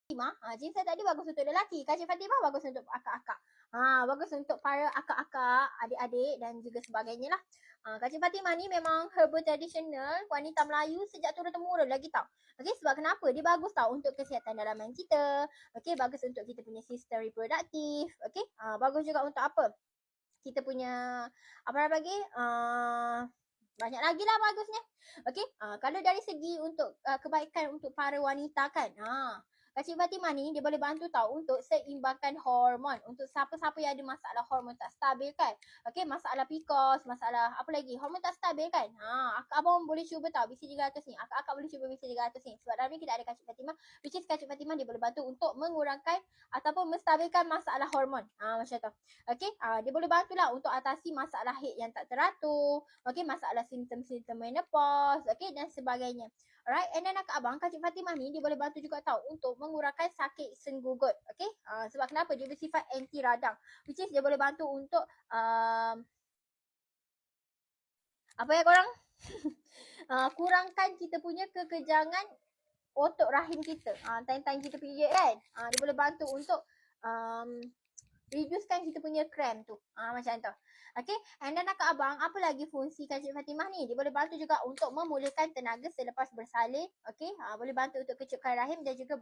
Fatimah, ginseng tadi bagus untuk lelaki. Kak Cik Fatimah bagus untuk akak-akak. Bagus untuk para akak-akak, adik-adik dan juga sebagainya lah. Kak Cik Fatimah ni memang herbal tradisional wanita Melayu sejak turun-temurun lagi tau. Okey, sebab kenapa? Dia bagus tau untuk kesihatan dalaman kita. Okey, bagus untuk kita punya sistem reproduktif. Okey, bagus juga untuk apa? Kita punya apa lagi? Banyak lagi lah bagusnya. Okey, kalau dari segi untuk kebaikan untuk para wanita kan. Kak Cik Fatimah ni dia boleh bantu tau untuk seimbangkan hormon. Untuk siapa-siapa yang ada masalah hormon tak stabil kan. Okey, masalah PCOS, masalah apa lagi? Hormon tak stabil kan. Abang boleh cuba tau BC300 ni. Akak-akak boleh cuba BC300 ni. Sebab dalam ni kita ada Kak Cik Fatimah. Which is Kak Cik Fatimah dia boleh bantu untuk mengurangkan ataupun menstabilkan masalah hormon. Macam tu. Okey, dia boleh bantulah untuk atasi masalah haid yang tak teratur. Okey, masalah simptom-simptom menopause. Okey, dan sebagainya. Alright, and then abang Kak Cik Fatimah ni dia boleh bantu juga tau untuk mengurangkan sakit senggugut. Okay, sebab kenapa? Dia bersifat anti radang. Which is dia boleh bantu untuk apa ya korang? Kurangkan kita punya kekejangan otot rahim kita. Time-time kita period kan. Dia boleh bantu untuk reducekan kita punya cramp tu. Macam tu. Okay. And then akak abang, apa lagi fungsi Kak Cik Fatimah ni? Dia boleh bantu juga untuk memulihkan tenaga selepas bersalin. Okay. Boleh bantu untuk kecupkan rahim dan juga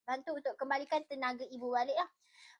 bantu untuk kembalikan tenaga ibu balik lah.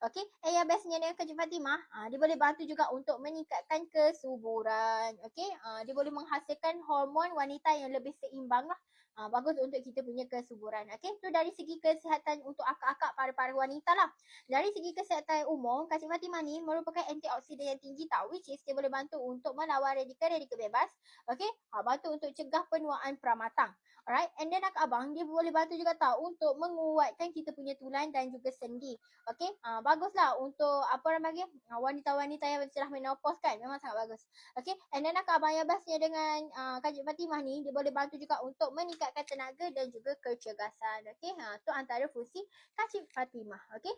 Okay. And yang bestnya dengan Kak Cik Fatimah, dia boleh bantu juga untuk meningkatkan kesuburan. Okay. Dia boleh menghasilkan hormon wanita yang lebih seimbang lah. Bagus untuk kita punya kesuburan. Okay. Tu dari segi kesihatan untuk akak-akak para-para wanita lah. Dari segi kesihatan umum, Kak Cik Fatimah ni merupakan antioksidan yang tinggi tau, which is dia boleh bantu untuk melawan radikal-radikal bebas. Okay, bantu untuk cegah penuaan pramatang. Alright, and then abang dia boleh bantu juga tau untuk menguatkan kita punya tulang dan juga sendi. Okay, baguslah untuk apa namanya wanita-wanita yang telah menopause kan, memang sangat bagus. Okay, and then abang yang bestnya dengan Kak Cik Fatimah ni, dia boleh bantu juga untuk meningkatkan tenaga dan juga kecergasan. Okay, tu antara fungsi Kak Cik Fatimah. Okay.